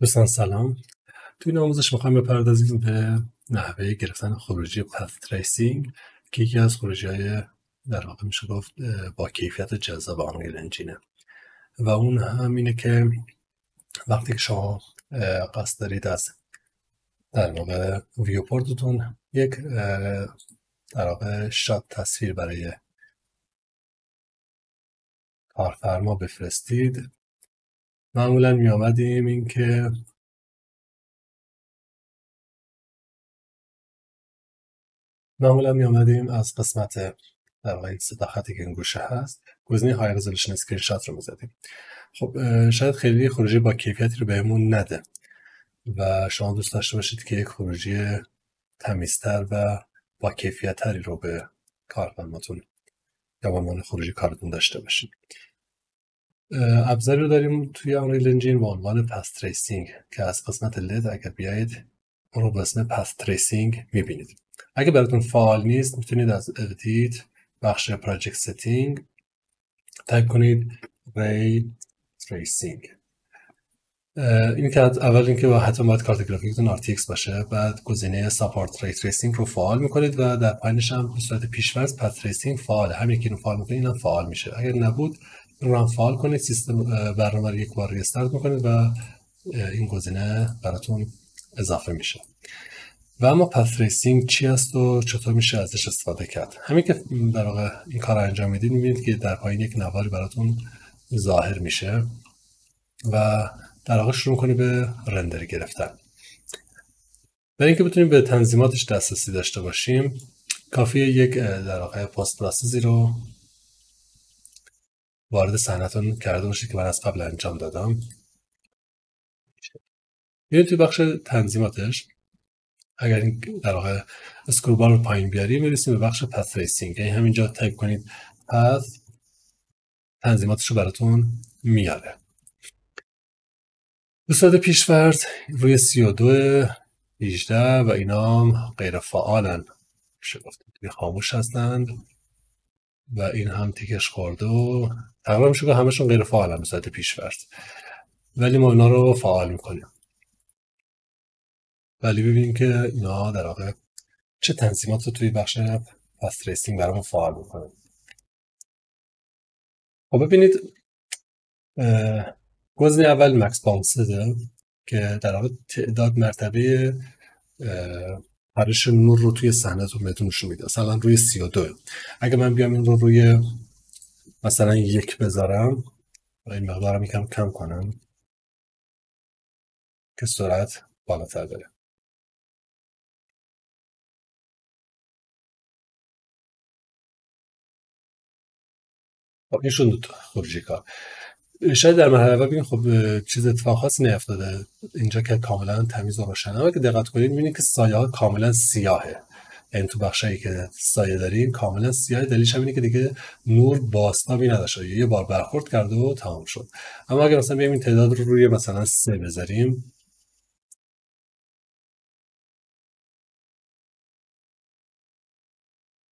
دوستان سلام. توی این آموزش میخوایم بپردازیم به نحوه گرفتن خروجی پث تریسینگ که یکی از خروجی های در واقع میشه گفت با کیفیت جذاب آنریل انجینه و اون هم اینه که وقتی که شما قصد دارید از در واقع ویوپورتتون یک در واقع شات تصویر برای کارفرما بفرستید، معمولا میامدیم این که از قسمت در واقع این 3 تا خطی که این گوشه هست گزینه های رزولوشن اسکرین شات رو میزدیم. خب شاید خیلی خروجی با کیفیتی رو بهمون نده و شما دوست داشته باشید که یک خروجی تمیزتر و با کیفیت تری رو به کارفرماتون یا با عنوان خروجی کارتون داشته باشید. ابزاری رو داریم توی آنریل انجین با عنوان پث تریسینگ که از قسمت لید اگر بیایید اون رو به اسم پث تریسینگ میبینید. اگه براتون فعال نیست میتونید از ادیت بخش پراجکت ستینگ تایپ کنید ری تریسینگ. این که اول اینکه حتما باید کارت گرافیکتون RTX باشه، بعد گزینه ساپورت ری تریسینگ رو فعال میکنید و در پایینش هم به صورت پیش‌فرض پث تریسینگ فعال، همین که اینو فعال میکنید اینم فعال میشه. اگر نبود این رو هم فعال کنید، سیستم برنامه رو یک بار ریستارت میکنید و این گزینه براتون اضافه میشه. و اما پث تریسینگ چی است و چطور میشه ازش استفاده کرد؟ همین که در واقع این کار انجام میدید میبینید که در پایین یک نواری براتون ظاهر میشه و در واقع شروع کنید به رندر گرفتن. برای اینکه بتونیم به تنظیماتش دسترسی داشته باشیم کافیه یک در واقع پست پروسسی رو وارد صحنه‌تون کرده باشید که من از قبل انجام دادم. میرید توی بخش تنظیماتش، اگر این در واقع اسکرول بار رو پایین بیاریم میرسیم به بخش پث تریسینگ، یعنی همینجا تایپ کنید پث، تنظیماتش رو براتون میاره. به صورت پیش‌فرض روی 32 18 و اینا هم غیر فعالن، میشه گفت توی خاموش هستند و این هم تیکش خورده و تقریبا میشه که همشون غیر فعالن به صورت پیش‌فرض، ولی ما اینا رو فعال میکنیم. ولی ببینیم که اینا در واقع چه تنظیمات رو توی بخش پث تریسینگ برامون فعال میکنه. خب ببینید گزینه اول مکس باونسده که در واقع تعداد مرتبه پرش نور رو توی صحنه‌تون بهتون نشون میده. مثلا روی 32 اگه من بیام این رو روی مثلا 1 بذارم و این مقدارم یکم کم کنم که سرعت بالاتر بره. خب این شد خروجی کار. شاید در مرحله اول بگین خب چیز اتفاق خاصی نیفتاده اینجا که کاملا تمیز و روشنه، اما که دقت کنید می‌بینید که سایه ها کاملا سیاهه، یعنی تو بخشایی که سایه دارین کاملا سیاهه. دلیلش هم اینه که دیگه نور بازتابی نداشته، یه بار برخورد کرده و تمام شد. اما اگر مثلا بیایم این تعداد رو روی مثلا 3 بذاریم،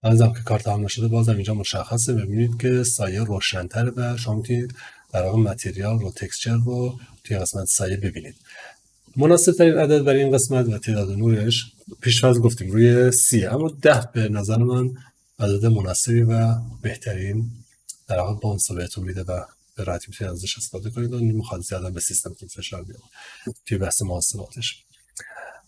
بازم که کار تمام نشده بازم اینجا مشخصه، ببینید که سایه روشن‌تره و شما میتونید در واقع متریال رو تکسچر رو توی قسمت سایه ببینید. مناسب ترین عدد برای این قسمت و تعداد نورش پیش‌فرض گفتیم روی 30، اما 10 به نظر من عدد مناسبی و بهترین در واقع بانس رو بهتون میده و به راحتی میتونید ازش استفاده کنید و نمیخواد زیاده به سیستمتون فشار بیاره توی بحث محاسباتش.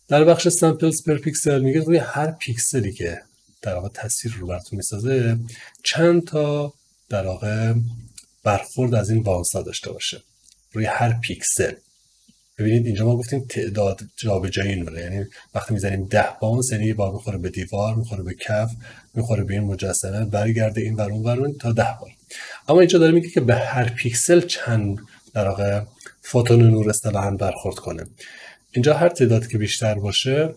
در بخش سامپلز پر پیکسل میگه روی هر پیکسلی که در واقع تصویر رو براتون میسازه چند تا در واقع برخورد از این بانس ها داشته باشه روی هر پیکسل. ببینید اینجا ما گفتیم تعداد جابجایی نوره، یعنی وقتی میزنیم 10 باونس یعنی یه بار میخوره به دیوار، میخوره به کف، میخوره به این مجسمه، برگرده این ور اون ور تا 10 بار. اما اینجا داره میگه که به هر پیکسل چند در واقع فوتون نور اصطلاحاً برخورد کنه. اینجا هر تعداد که بیشتر باشه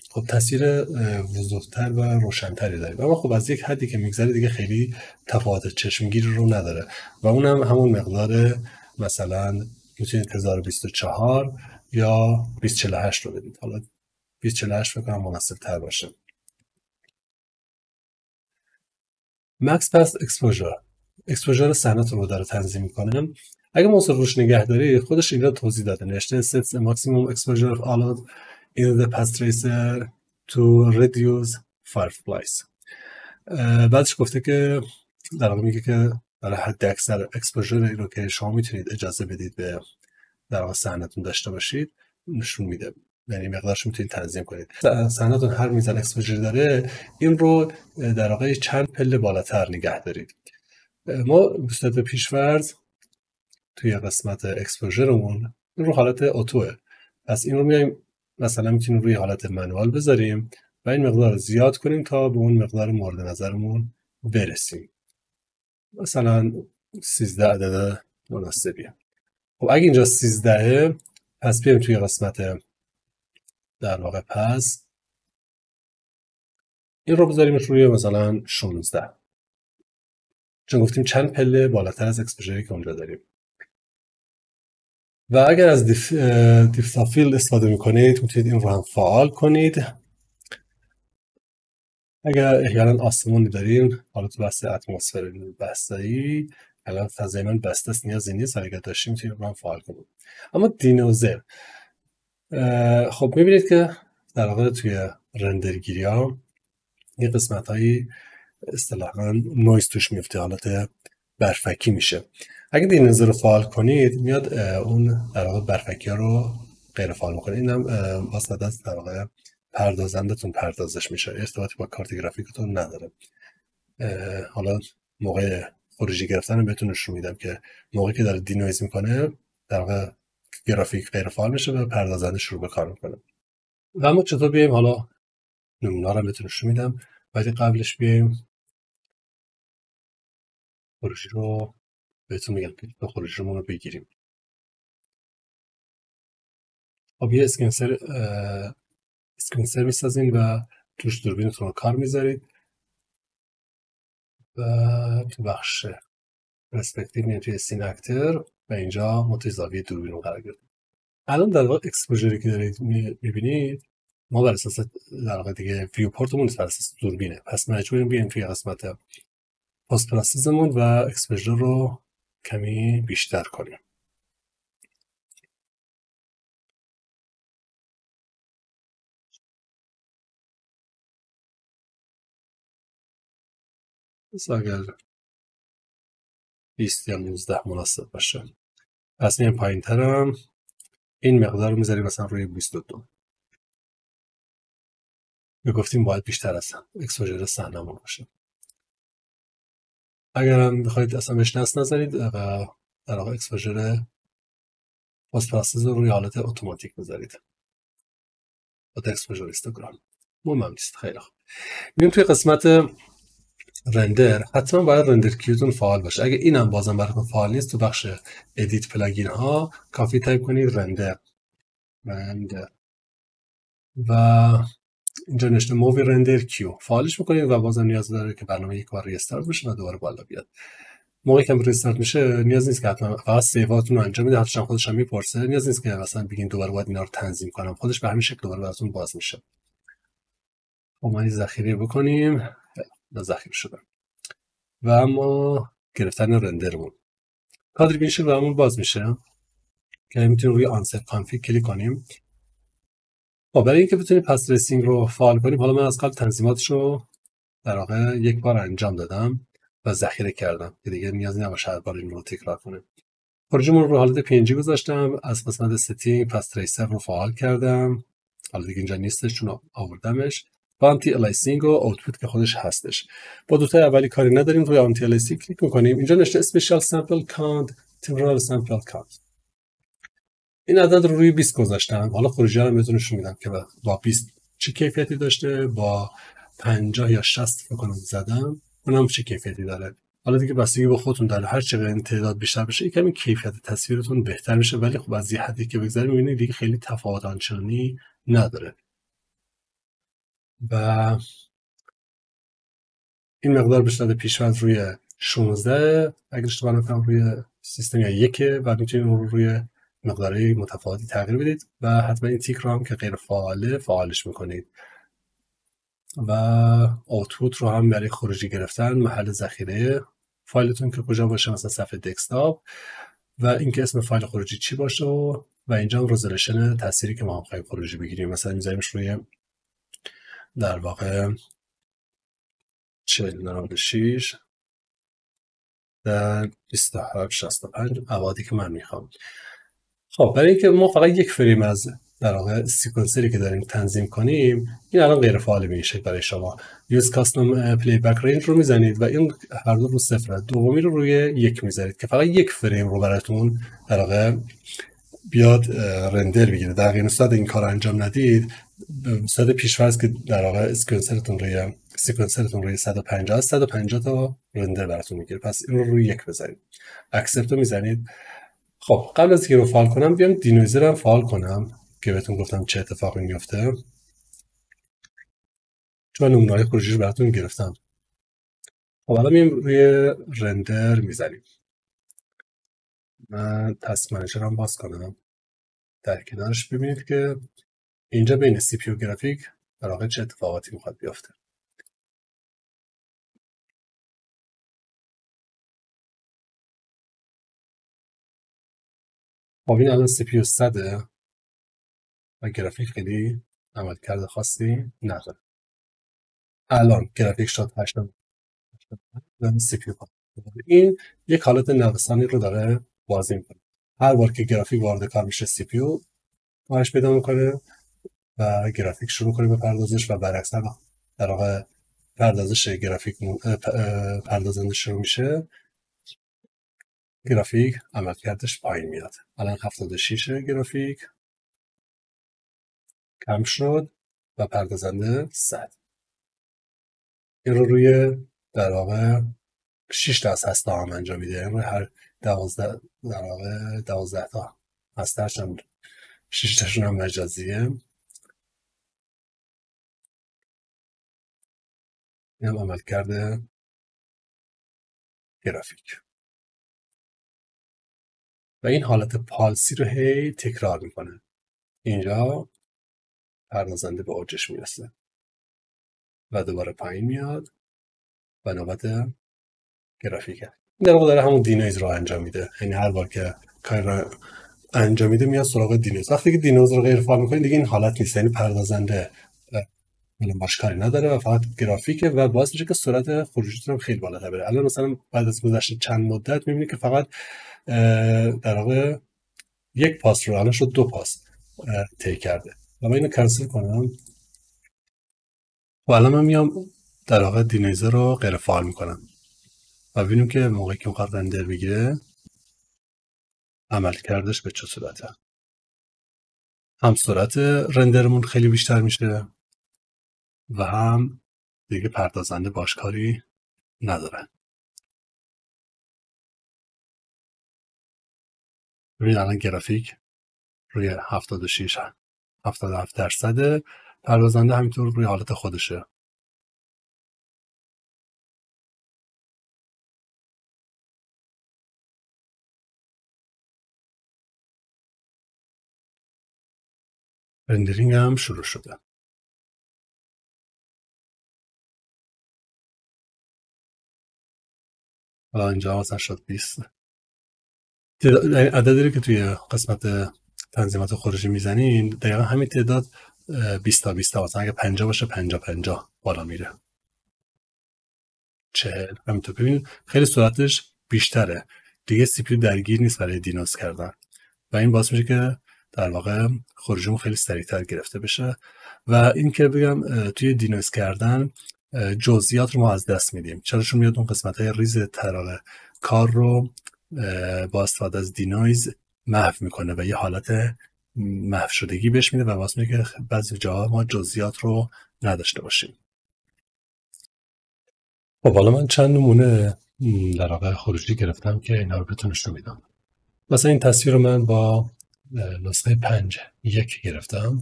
خب تصویر وضوح‌تر و روشن‌تری داریم، اما خب از یک حدی که میگذره دیگه خیلی تفاوت چشمگیر رو نداره و اونم همون مقدار مثلا میتونید 1024 یا 2048 رو بدید. حالا 2048 فکر کنم مناسب تر باشه. مکس پث اکسپوژر صحنه‌تون رو داره تنظیم میکنه. اگه موضوع روش نگهداری خودش اینجا توضیح داده، نوشته sets a maximum exposure of allowed in the path tracer to reduce fireflies. بعدش گفته که در واقع میگه که برای حد اکثر اکسپوژر رو که شما میتونید اجازه بدید به در واقع صحنه‌تون داشته باشید نشون میده، یعنی مقدارش میتونید تنظیم کنید. صحنه‌تون هر میزان اکسپوژر داره این رو در واقع چند پله بالاتر نگه دارید. ما به صورت پیش‌فرض توی قسمت اکسپوژرمون این رو حالت اتوه، پس این رو میایم مثلا میتونیم روی حالت منوال بذاریم و این مقدار رو زیاد کنیم تا به اون مقدار مورد نظرمون برسیم، مثلا 13 عدد مناسبیه. خب اگه اینجا 13 پس بیایم توی قسمت در واقع پس این رو بذاریمش روی مثلا 16، چون گفتیم چند پله بالاتر از اکسپوژری که اونجا داریم. و اگر از دیفتافیلد استفاده میکنید میتونید این رو هم فعال کنید. اگر احیانا آسمونی داریم، حالا تو بحث اتمسفر بسته‌ای الان فضای من بسته است نیازی نیست، اگر داشتیم میتونید رو هم فعال کنید. اما دینوزر خب میبینید که در واقع توی رندرگیری ها یه قسمت هایی اصطلاحاً نویز توش میفته، حالت برفکی میشه. اگه دینوزر رو فعال کنید میاد اون در واقع برفکی ها رو غیر فعال میکنه. اینم واسطه از در واقع پردازندتون پردازش میشه، ارتباطی با کارت گرافیکتون نداره. حالا موقع خروجی گرفتن رو بهتون نشون میدم که موقعی که داره دینویز میکنه در واقع گرافیک غیر فعال میشه و پردازنده شروع به کار میکنه. و اما چطور بیایم، حالا نمونه رو بهتون نشون میدم، ولی قبلش بیایم خروجی رو بهتون میگم که خروجی رو بگیریم. خب یه اسکرین میسازین و توش دوربینتون رو کار میذارید و تو بخش پرسپکتیو میاد توی سین اکتر و اینجا متزاویه دوربین رو قرار گرفت. الان در واقع اکسپوژری که دارید میبینید ما بر اساس در واقع دیگه ویو پورتمون بر اساس دوربینه، پس مجبوریم بیایم توی قسمت پست پراسسمون و اکسپوژر رو کمی بیشتر کنیم. پس اگر 20 یا 19 مناسب باشه، پس میایم پایین ترم این مقدار رو میذاریم مثلا روی 22. گفتیم باید بیشتر از اکسپوژر صحنه‌مون باشه. اگر هم بخواید اصلا بهش دست نذارید و در واقع اکسپوژر پست پراسس رو روی حالت اتوماتیک بذارید با اکسپوژر هیستوگرام مهم نیست. خیلی خوب، میریم توی قسمت رندر. حتما باید رندر کیوتون فعال باشه. اگه اینم بازم براتون فعال نیست، تو بخش ادیت پلاگین ها کافی تایپ کنید رندر و اینجا نوشته مووی رندر کیو فعالش میکنید و بازم نیاز داره که برنامه یک بار ریستارت بشه و دوباره بالا بیاد. موقعی که ریستارت میشه نیاز نیست که حتما فقط سیواتون رو انجام میده، حتما خودش هم میپرسه، نیاز نیست که مثلا بگین دوباره باید اینا رو تنظیم کنم، خودش به همین شکل دوباره براتون باز میشه. ما ذخیره بکنیم و ذخیره شده و اما گرفتن رندرمون کادر بینشن و همون باز میشه که میتونیم روی آنسر کانفیگ کلیک کنیم. برای اینکه بتونیم پس رسینگ رو فعال کنیم، حالا من از قبل تنظیماتش رو در واقع یک بار انجام دادم و ذخیره کردم که دیگه نیازی نباشه هر بار این رو تکرار کنیم. خروجیمون رو حالت PNG گذاشتم، از قسمت ستینگ پس تریسر رو فعال کردم، حالا دیگه اینجا نیستش چون آوردمش، و آنتی الایسینگ و آوتپوت که خودش هستش. با دوتای اولی کاری نداریم، روی آنتی الایسینگ کلیک میکنیم. اینجا نوشته اسپیشال سامپل کانت تمپورال سامپل کانت، این عدد رو روی 20 گذاشتم. حالا خروجی رو بهتون نشون میدم که با 20 چه کیفیتی داشته، با 50 یا 60 فکر کنم زدم اونم چه کیفیتی داره. حالا دیگه بستگی به خودتون داره، هر چقدر این تعداد بیشتر بشه یکم کیفیت تصویرتون بهتر میشه، ولی خب از یه حدی که بگذاریم میبینید دیگه خیلی تفاوت آنچنانی نداره. و این مقدار به صورت پیش‌فرض روی 16 اگر اشتباه نکنم روی سیستم یا یکه و میتونید اون رو روی مقداری متفاوتی تغییر بدید و حتما این تیک رو هم که غیر فعاله فعالش میکنید و آوتپوت رو هم برای خروجی گرفتن محل ذخیره فایلتون که کجا باشه، مثلا صفحه دسکتاپ و اینکه اسم فایل خروجی چی باشه و اینجا هم رزولوشن تصویری که ما هم خواهیم خروجی بگیریم. مثلا میذاریمش روی در واقع 4096 در 2765 ابعادی که من میخوام. خب برای اینکه ما فقط یک فریم از در واقع سیکونسری که داریم تنظیم کنیم، این الان غیر فعال میشه برای شما. یوز کاستوم پلی بک رنج رو میزنید و این هر دو رو صفره، دومی رو روی یک میذارید که فقط یک فریم رو براتون در واقع بیاد رندر بگیره. در غیر صورت این کار انجام ندید، صد پیش‌فرض که در واقع سیکونسرتون روی 150 از 150 تا رندر براتون میگیره، پس این رو روی یک بذارید، اکسپت رو میزنید. خب قبل از اینکه رو فعال کنم بیام دینویزر هم فعال کنم که بهتون گفتم چه اتفاقی میفته، چون نمونه‌های خروجی رو براتون گرفتم. خب الان میام روی رندر میزنیم. من تسک منیجر هم باز کنم. در کنارش ببینید که اینجا بین سی پی و گرافیک در واقع چه اتفاقاتی میخواد بیفته. خب این الان سی پی و 100 و گرافیک خیلی عملکرد خاصی نداره. الان گرافیک شد 80 و سی پی و این یک حالت نقصانی رو داره بازی میکنه. هر بار که گرافیک وارد کار میشه سی پی و کارش پیدا میکنه و گرافیک شروع کنه به پردازش و برعکس در واقع پردازش گرافیک پردازنده شروع میشه، گرافیک عملکردش پایین میاد. الان 76 گرافیک کم شد و پردازنده 100. این رو روی در واقع 6 تا از هسته هم انجام میده. یعنی روی هر 12 در واقع 12 تا هسته‌اش هم 6 تاشون هم مجازیه. این هم عملکرد گرافیک و این حالت پالسی رو هی تکرار میکنه. اینجا پردازنده به اوجش میرسه و دوباره پایین میاد و نوبت گرافیکه. این در واقع داره همون دینویز رو انجام میده. یعنی هر بار که کار رو انجام میده میاد سراغ دینویز. وقتی که دینویز رو غیر فعال میکنید دیگه این حالت نیست، یعنی پردازنده باش کاری نداره و فقط گرافیکه و باعث میشه که سرعت خروجیتون هم خیلی بالاتر بره. الان مثلا بعد از گذشت چند مدت میبینید که فقط در واقع یک پاس رو الان شد 2 پاس طی کرده و من اینو کنسل کنم و الان من میام در واقع دینویز رو غیر فعال میکنم و ببینیم که موقعی که میخواد رندر بگیره عمل کردش به چه صورته. هم سرعت رندرمون خیلی بیشتر میشه و هم دیگه پردازنده باش کاری نداره. ببینید الان گرافیک روی 76 77%، پردازنده همینطور روی حالت خودشه. رندرینگ هم شروع شده. اینجا مثلا شد 20. عددی که توی قسمت تنظیمات خروجی میزنین دقیقا همین تعداد 20 تا 20 تا مثلا اگه 50 باشه 50 50 بالا میره. 40 همینطور. ببینید خیلی سرعتش بیشتره دیگه، سی پی درگیر نیست برای دینوز کردن و این باعث میشه که در واقع خروجیمون خیلی سریعتر گرفته بشه. و این که بگم توی دینوز کردن جزئیات رو ما از دست میدیم، چرا؟ چون میاد اون قسمت های ریز طراق کار رو با استفاده از دینویز محو میکنه و یه حالت محو شدگی بهش میده و باعث میشه که بعضی جاها ما جزئیات رو نداشته باشیم. خب حالا من چند نمونه در واقع خروجی گرفتم که اینا رو بهتون نشون میدم. مثلا این تصویر رو من با نسخه 5.1 گرفتم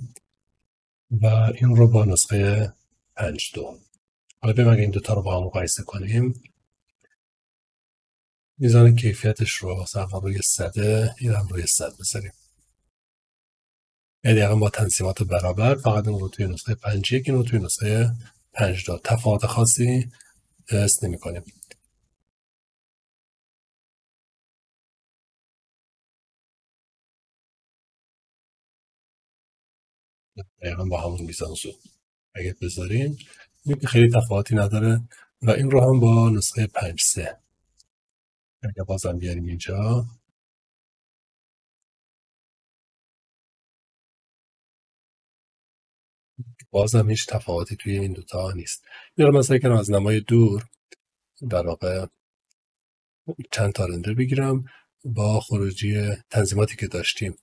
و این رو با نسخه 5.2. حالا بریم اگه این دوتا رو با هم مقایسه کنیم، میزان کیفیتش رو مثلا روی 100، این هم روی 100 بذاریم، یعنی با تنظیمات برابر، فقط اون رو توی نسخه 5.1 این رو توی نسخه 5.2 تفاوت خاصی حس نمی کنیم. دقیقا با همون میزانسو اگه بذاریم این که خیلی تفاوتی نداره و این رو هم با نسخه 5.3 اگه بازم بیاریم اینجا بازم هیچ تفاوتی توی این دوتا نیست. این رو مثلا کنم از نمای دور در واقع چند تا رندر بگیرم با خروجی تنظیماتی که داشتیم.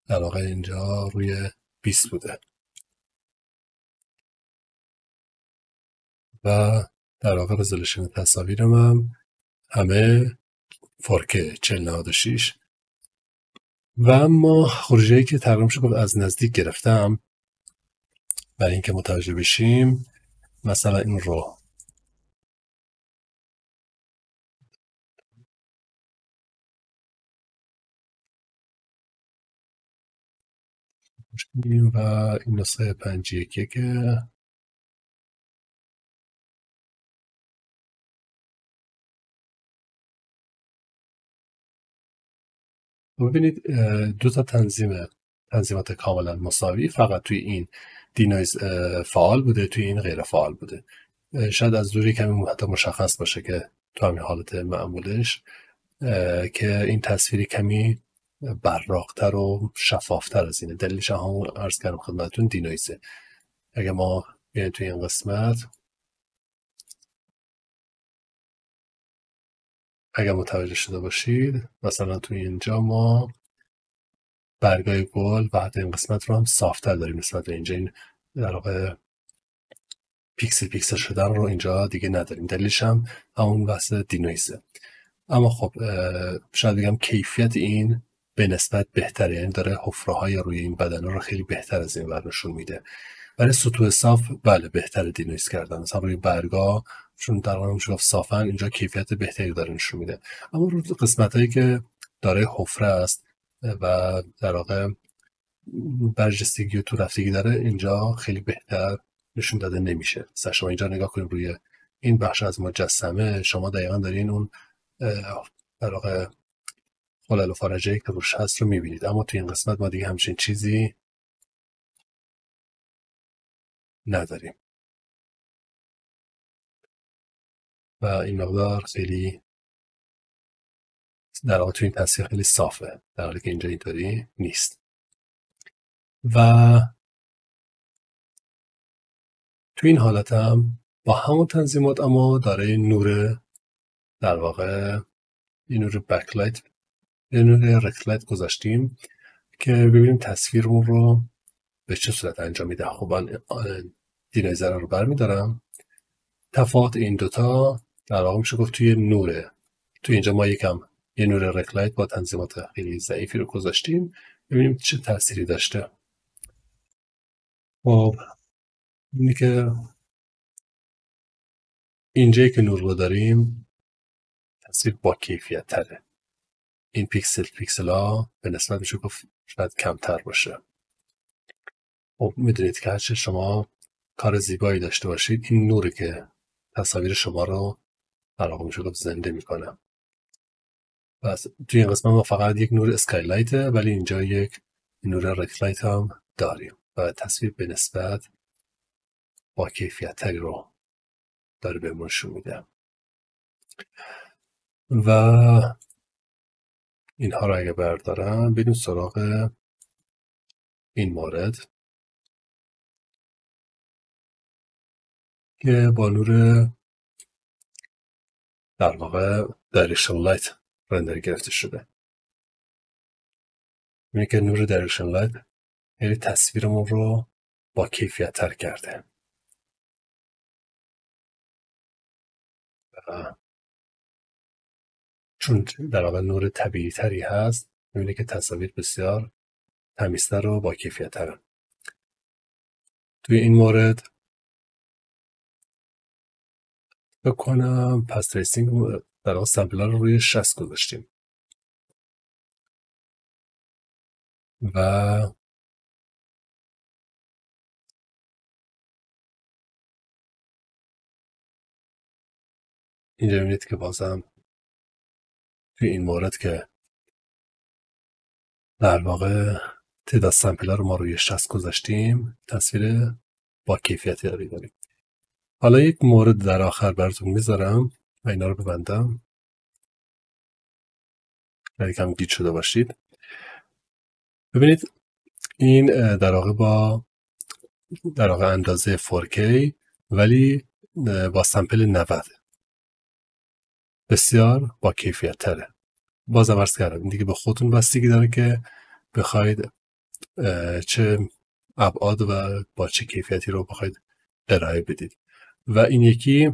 در واقع اینجا روی 20 بوده و در واقع رزولوشن تصاویرم هم همه 4K 4096 و اما خروجی که تقریبا میشه گفت از نزدیک گرفتم برای اینکه متوجه بشیم. مثلا این رو و این نسخه 5.1 که ببینید دو تا تنظیمات کاملا مساوی فقط توی این دینویز فعال بوده، توی این غیر فعال بوده. شاید از دوری کمی حتی مشخص باشه که تو همین حالت معمولش که این تصویری کمی براقتر و شفافتر از اینه. دلیلش همون عرض کردم خدمتتون دینویزه. اگه ما بیایم توی این قسمت اگر متوجه شده باشید مثلا توی اینجا ما برگای گل و حتی این قسمت رو هم صافتر داریم نسبت به اینجا. این در واقع پیکسل شدن رو اینجا دیگه نداریم. دلیلش هم همون بحث دینویزه. اما خب شاید بگم کیفیت این به نسبت بهتره، یعنی داره حفره های روی این بدن رو خیلی بهتر از این ور نشون میده. برای سطوح صاف بله بهتره دینویز کردن، مثلا روی برگا چون در واقع میشه گفت صافن اینجا کیفیت بهتری داره نشون میده. اما رو قسمت هایی که داره حفره است و در واقع برجستگی و تو رفتگی داره اینجا خیلی بهتر نشون داده نمیشه. مثلا شما اینجا نگاه کنید روی این بخش از مجسمه شما دقیقا دارین اون در واقع خلل و فارجه‌ای که روش هست رو میبینید. اما توی این قسمت ما دیگه همچین چیزی نداریم و این مقدار خیلی در واقع توی این تصویر خیلی صافه در حالی که اینجا اینطوری نیست. و توی این حالت هم با همون تنظیمات اما داره نور در واقع این نور بکلایت یه نور رکلایت گذاشتیم که ببینیم تصویرمون رو به چه صورت انجام میده. خب من دینایزر رو برمیدارم. تفاوت این دوتا در واقع میشه گفت توی نوره. توی اینجا ما یه نور رکلایت با تنظیمات خیلی ضعیفی رو گذاشتیم ببینیم چه تأثیری داشته. خب اینی که اینجایی که نور رو داریم تصویر با کیفیت تره. این پیکسل ها به نسبت میشه گفت شاید کمتر باشه. خب میدونید که هرچه شما کار زیبایی داشته باشید این نوری که تصاویر شما رو در واقع میشه گفت زنده میکنه. بس توی این قسمت ما فقط یک نور اسکایلایته ولی اینجا یک نور رکلایت هم داریم و تصویر به نسبت با کیفیت تری رو داره بهمون نشون میده. و اینها رو اگه بردارم بریم سراغ این مورد که با نور در واقع دایرکشن لایت رندر گرفته شده. اینه که نور دایرکشن لایت یعنی تصویرمون رو با کیفیت تر کرده. چون در واقع نور طبیعی تری هست میبینه که تصاویر بسیار تمیزتر و با کیفیت تره. توی این مورد بکنم پس تریسینگ در واقع سمپل ها رو روی 60 گذاشتیم و اینجا میبینید که بازم توی این مورد که در واقع تعداد سمپل ها رو ما روی 60 گذاشتیم، تصویر با کیفیتی رو داریم. حالا یک مورد در آخر براتون میذارم و اینا رو ببندم و یکم گیج شده باشید. ببینید این در واقع اندازه 4K ولی با سمپل 90 بسیار با کیفیت تره. بازم عرض کردم دیگه به خودتون بستگی داره که بخواید چه ابعاد و با چه کیفیتی رو بخواید ارائه بدید. و این یکی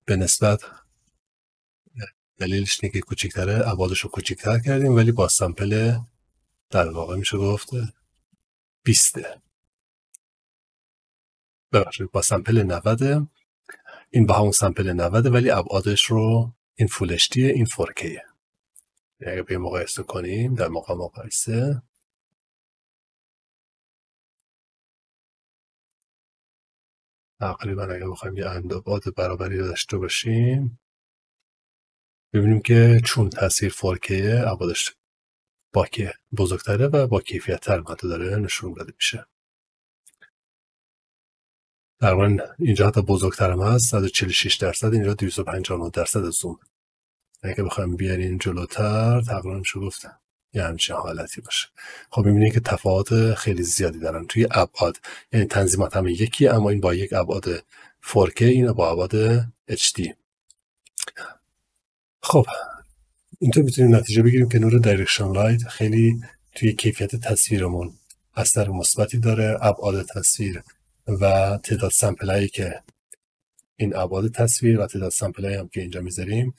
به نسبت دلیلش اینه که کوچیک‌تره، ابعادش رو کوچیک‌تر کردیم ولی با سمپل در واقع میشه گفت 20 ببخشید با سمپل 90. این با همون سمپل 90 ولی ابعادش رو این فول اچ دی این 4K. اگه به مقایسه کنیم در موقع مقایسه تقریبا اگه بخوایم یه ابعاد برابری داشته باشیم ببینیم که چون تصویر 4K ابعادش با که بزرگتره و با کیفیت تر داره نشون داده میشه. تقریبا اینجا حتی بزرگتر هم هست، 146%، اینجا 259% زوم. اگه بخوایم بیارین جلوتر تقریبا میشه گفت یه همچین حالتی باشه. خب میبینید که تفاوت خیلی زیادی دارن توی ابعاد، یعنی تنظیمات هم یکی اما این با یک ابعاد 4K این با ابعاد HD. خب اینطور میتونیم نتیجه بگیریم که نور دایرکشن لایت خیلی توی کیفیت تصویرمون اثر مثبتی داره. ابعاد تصویر و تعداد سمپل هایی که این ابعاد تصویر و تعداد سمپل هایی هم که اینجا میذاریم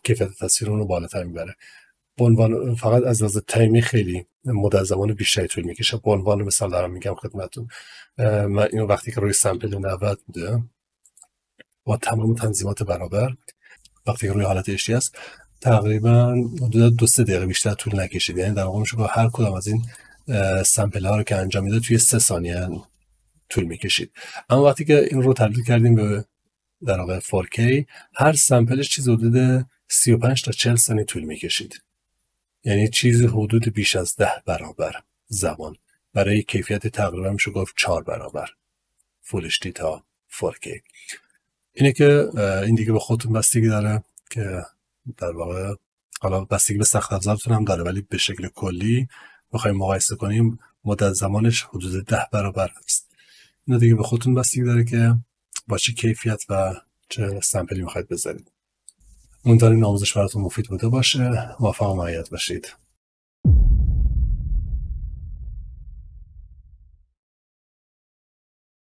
کیفیت تصویر رو بالاتر میبره. به عنوان فقط از لحاظ تایمی خیلی مدت زمان بیشتری طول میکشه. به عنوان مثال دارم میگم خدمتتون، من اینو وقتی که روی سمپل 90 بوده با تمام تنظیمات برابر وقتی که روی حالت HD است تقریبا حدود 2-3 دقیقه بیشتر طول نکشید. یعنی در واقع میشه که هر کدام از این سمپل ها رو که انجام میده توی 3 ثانیه طول میکشید. اما وقتی که این رو تبدیل کردیم به در واقع 4K هر سمپلش چیز حدود 35 تا 40 ثانیه طول میکشید. یعنی چیز حدود بیش از 10 برابر زمان برای کیفیت تقریبا میشه گفت 4 برابر فول اچ دی تا 4K. اینه که این دیگه به خودتون بستگی داره که در واقع حالا بستگی به سخت افزارتون هم داره ولی به شکل کلی بخوایم مقایسه کنیم مدت زمانش حدود 10 برابر هست. اینه دیگه به خودتون بستگی داره که با چه کیفیت و چه سمپلی میخواید بذارید. امیدواریم آموزش براتون مفید بوده باشه. موفق و معید باشید.